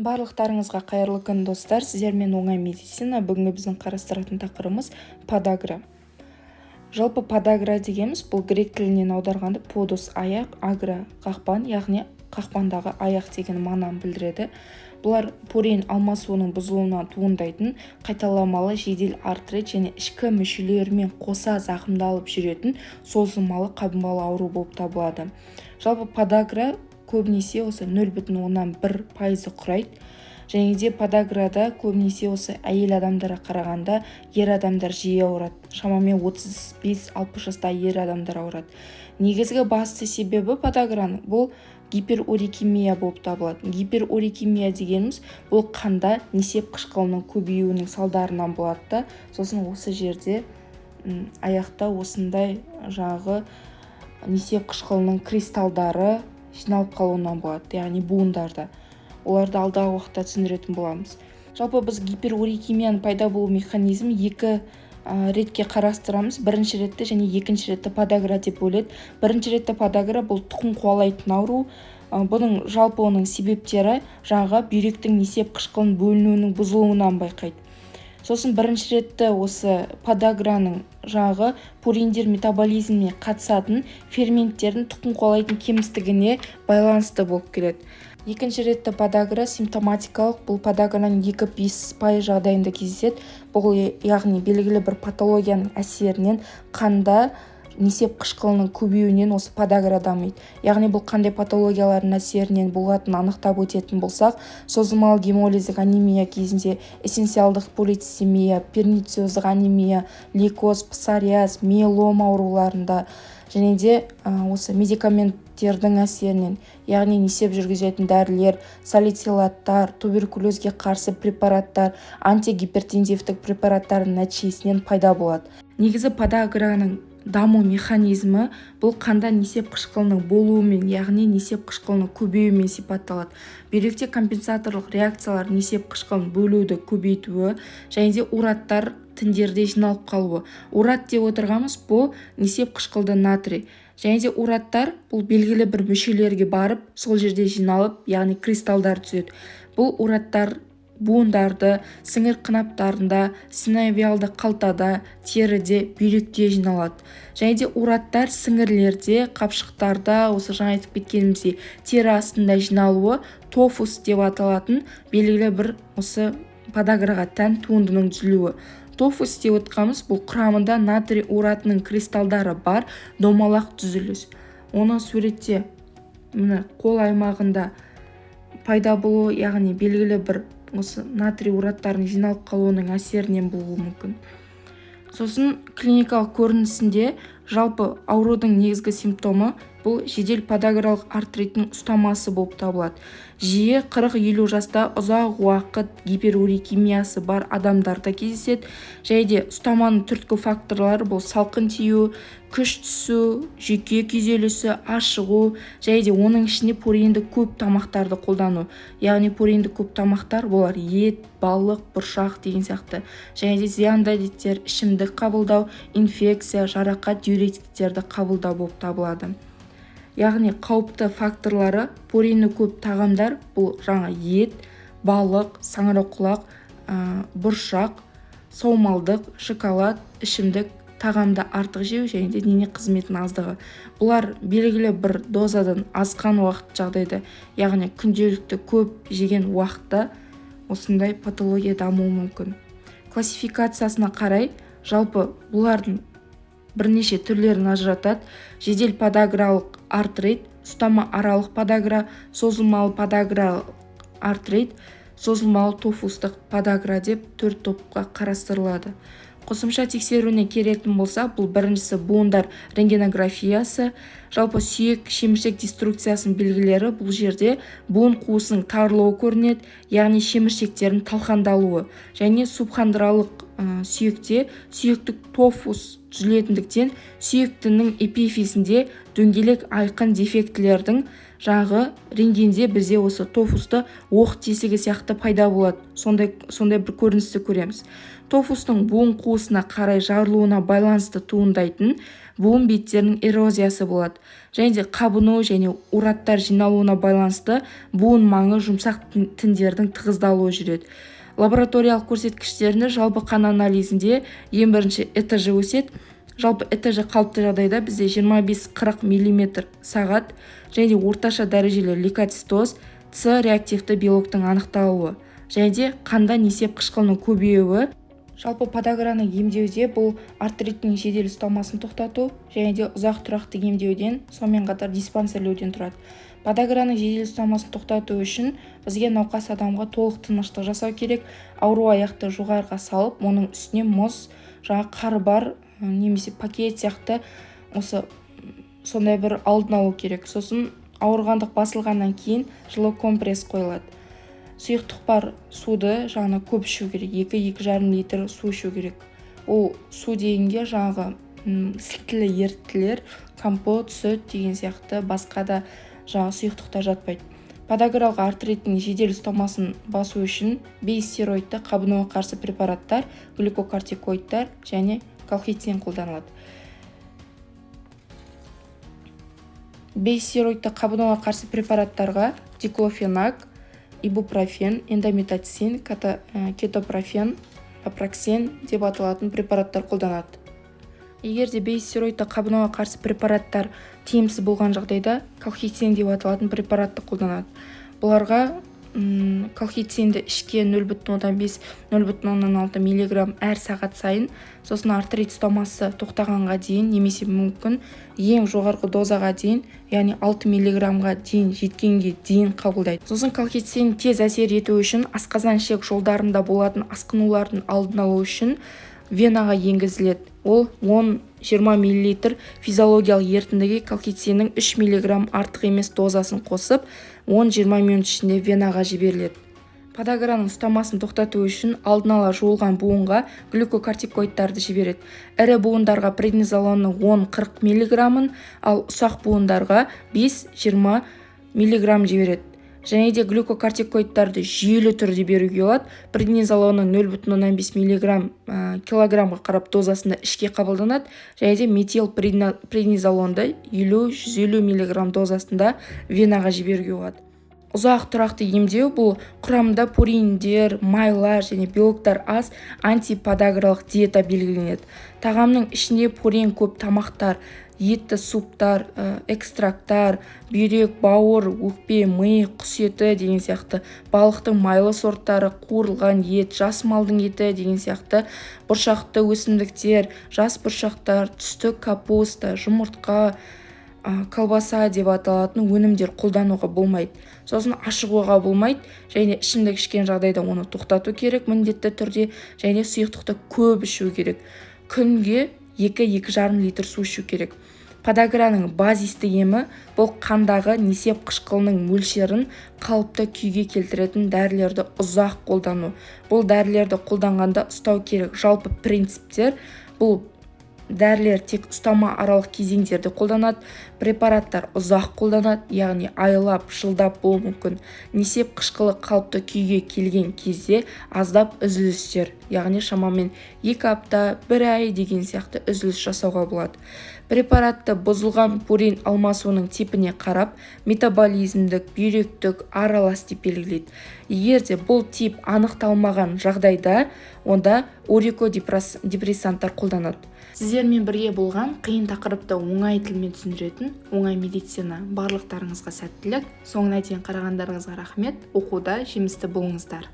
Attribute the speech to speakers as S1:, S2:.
S1: Барлықтарыңызға қайырлы күн достар, сіздермен оңай медицина. Бүгінгі біздің қарастыратын тақырыбымыз подагра. Жалпы подагра дегеніміз бұл грек тілінен аударғанда подос аяқ, агра қақпан, яғни қақпандағы аяқ деген мағынаны білдіреді. Бұлар пурин алмасуының бұзылуынан туындайтын қайталамалы жедел артрит және ішкі мүшелерімен қоса зақымдалып жүретін созылмалы қабынбалы ауру болып табылады. Жалпы подагра көбінесе осы 0,1% құрайды. Және де подаграда көбінесе осы әйел адамдарға қарағанда ер адамдар жиі ауырады. Шамамен 35-60 жаста ер адамдар ауырады. Негізгі басты себебі подаграның бұл гиперурикемия болып табылады. Гиперурикемия дегеніміз бұл қанда несеп қышқылының көбеюінің салдарынан болады. Сосын осы жерде аяқта осындай жағы несеп қышқылының кристалдары жиналып қалуынан болады, яғни буындарда. Оларды алдағы уақытта түсіндіретін боламыз. Жалпы біз гиперурикемияның пайда болу механизмі екі ретке қарастырамыз. Бірінші ретті және екінші ретті подагра деп бөледі. Бірінші ретті подагра бұл тұқым қуалайтын ауру. Бұның жалпы оның себептері жаңағы бүйректің несеп қышқылының бөлінуінің бұзылуынан байқайды. Сосын бірінші ретті осы подаграның жағы пуриндер метаболизміне қатысатын ферменттердің тұқым қуалайтын кемістігіне байланысты болып келеді. Екінші ретті подагра симптоматикалық, бұл подаграның 2-5% жағдайында кездеседі. Бұл яғни белгілі бір патологияның әсерінен қанда несеп қышқылының көбеюінен осы подагра дамиды. Яғни бұл қандай патологиялардың әсерінен болатынын анықтап өтетін болсақ, созылмалы гемолиздік анемия кезінде эссенциалдық полицемия, пернициоздық анемия, лейкоз, псориаз, миелом ауруларында және де осы медикаменттердің әсерінен, яғни несеп жүргізетін дәрілер, салицилаттар, туберкулезге қарсы препараттар, антигипертензивтік препараттардың нәтижесінен пайда болады. Негізі подаграның даму механизмі бұл қанда несеп қышқылының болуымен, яғни несеп қышқылының көбеюімен сипатталады. Бүйректе компенсаторлық реакциялар несеп қышқылын бөлуді көбейтуі және де ураттар тіндерде жиналып қалуы. Урат деп отырғанымыз бұл несеп қышқылды натрий. Және де ураттар бұл белгілі бір мүшелерге барып, сол жерде жиналып, яғни кристалдар түзеді. Бұл ураттар буындарды, сіңір қынаптарында, синовиалды қалтада, теріде, бүйректе жиналады. Және де ураттар сіңірлерде, қапшықтарда, осы жаңа айтып кеткеніміздей, тері астында жиналуы тофус деп аталатын белгілі бір осы подаграға тән туындының түзілуі. Тофус деп отқамыз бұл құрамында натрий уратының кристалдары бар домалақ түзіліс. Оны суретте қол аймағында пайда болуы, яғни белгілі бір осы натрий ураттарының жиналып қалуының әсерінен болуы мүмкін. Сосын клиникалық көрінісінде жалпы аурудың негізгі симптомы бұл жедел подагралық артриттің ұстамасы болып табылады. Жиі 40-50 жаста ұзақ уақыт гиперурикемиясы бар адамдарда кездеседі. Және де ұстаманың түрткі факторлары бұл салқын тию, күш түсу, жүйке күйзелісі, ашығу, және де оның ішінде пуринді көп тамақтарды қолдану. Яғни пуринді көп тамақтар болар ет, балық, бұршақ деген сияқты. Және де зиянды әдеттер, ішімдік қабылдау, инфекция, жарақат, диуретиктерді қабылдау болып табылады. Яғни қауіпті факторлары пурины көп тағамдар бұл жаңа ет, балық, саңырауқұлақ, бұршақ, саумалдық, шоколад, ішімдік, тағамды артық жеу және де дене қызметінің аздығы. Бұлар белгілі бір дозадан асқан уақыт жағдайда, яғни күнделікті көп жеген уақытта осындай патология дамуы мүмкін. Классификациясына қарай жалпы бұлардың бірнеше түрлерін ажыратады. Жедел подагралық артрит, ұстама аралық подагра, созылмалы подагралық артрит, созылмалы тофустық подагра деп 4 топқа қарастырылады. Қосымша тексеруіне керетін болса, бұл біріншісі буындар рентгенографиясы, жалпы сүйек шеміршек деструкциясының белгілері. Бұл жерде буын қуысының тарылуы көрінеді, яғни шеміршектердің талқандалуы. Және субхондралық сүйекте сүйектік тофус түзілетіндіктен сүйектінің эпифизінде дөңгелек айқын дефектілердің жағы рентгенде бізде осы тофусты оқ тесігі сияқты пайда болады. Сондай бір көріністі көреміз. Тофустың буын қуысына қарай жарылуына байланысты туындайтын буын беттерінің эрозиясы болады. Және де қабыну және ураттар жиналуына байланысты буын маңы жұмсақ тіндердің тығыздалуы жүреді. Лабораториялық көрсеткіштерінде жалпы қан анализінде ең бірінші ЭТЖ өседі. Жалпы ЭТЖ қалыпты жағдайда бізде 25-40 мм сағат және орташа дәрежелі лейкоцистоз, С реактивті белоктың анықталуы және де қанда несеп қышқылының көбеюі. Жалпы подаграны емдеуде бұл артриттің жедел ұсталмасын тоқтату және де ұзақ тұрақты емдеуден, сонымен қатар диспансерлеуден тұрады. Подаграның жедел ұсталмасын тоқтату үшін бізге науқас адамға толық тыныштық жасау керек. Ауру аяқты жоғарыға салып, оның үстіне мұз, қар бар немесе пакет сияқты сондай бір алдын алу керек. Сосын ауырғандық басылғаннан кейін жылы компресс қойылады. Сұйықтық бар суды көп ішу керек, 2-2,5 литр су ішу керек. Ол су дегенге сілтілі еріттілер, компот, сүт деген сияқты басқа да сұйықтықта жатпайды. Подагралық артриттің жедел ұсталмасын басу үшін бейстероидты қабынуға қарсы препараттар, глюкокортикоидтар және колхицин қолданылады. Бейстероидты қабынуға қарсы препараттарға диклофенак, ибупрофен, эндометацин, кетопрофен, напроксен деп аталатын препараттар қолданады. Егер де бейстероидты қабынуға қарсы препараттар тиімсіз болған жағдайда колхицин деп аталатын препаратты қолданады. Бұларға колхицинді ішке 0,5-0,6 мг әр сағат сайын, сосын артрит ұсталмасы тоқтағанға дейін немесе мүмкін ең жоғарғы дозаға дейін, яғни 6 мг дейін жеткенге дейін қабылдайды. Сосын колхицин тез әсер ету үшін асқазан ішек жолдарында болатын асқынулардың алдын алу үшін венаға енгізіледі. Ол 10-20 мл физиологиялық ерітіндіге колхициннің 3 мг артық емес дозасын қосып, 10-20 минут ішінде венаға жіберіледі. Подаграның ұстамасын тоқтату үшін алдын ала жуылған буынға глюкокортикоидтарды жібереді. Ірі буындарға преднизолонның 10-40 мг, ал ұсақ буындарға 5-20 мг жібереді. Және де глюкокортикоидтарды жүйелі түрде беруге болады. Преднизолонның 0,5 мг килограммға қарап дозасында ішке қабылданады. Және де метил преднизолонды 50-150 мг дозасында венаға жіберуге болады. Ұзақ тұрақты емдеу бұл құрамында пуриндер, майлар және белоктар аз антиподагралық диета белгіленеді. Тағамның ішінде пурин көп тамақтар, етті суптар, экстракттар, бүйрек, бауыр, өкпе, ми, құс еті деген сияқты, балықтың майлы сорттары, қуырылған ет, жас малдың еті деген сияқты, бұршақты өсімдіктер, жас бұршақтар, түстік капуста, жұмыртқа, колбаса деп аталатын өнімдер қолдануға болмайды. Сосын ашығуға болмайды, және ішімдік ішкен жағдайда оны тоқтату керек міндетті түрде, және сұйықтықты көп ішу керек. Күнге 2-2,5 литр су ішу керек. Подаграның базисті емі бұл қандағы несеп қышқылының мөлшерін қалыпты күйге келтіретін дәрілерді ұзақ қолдану. Бұл дәрілерді қолданғанда ұстау керек. Жалпы принциптер бұл дәрілер тек ұстама аралық кезеңдерде қолданады, препараттар ұзақ қолданады, яғни айлап, жылдап болуы мүмкін. Несеп қышқылы қалыпты күйге келген кезде аздап үзілістер, яғни шамамен 2 апта, 1 ай деген сияқты үзіліс жасауға болады. Препаратты бұзылған пурин алмасуының типіне қарап, метаболизмдік, бүйректік, аралас деп белгілейді. Егер де бұл тип анықталмаған жағдайда, онда орикодепрессанттар қолданады. Сіздермен бірге болған қиын тақырыпты оңай тілмен түсіндіретін оңай медицина. Барлықтарыңызға сәттілік. Соңына дейін қарағандарыңызға рахмет. Оқуда жемісті болыңыздар.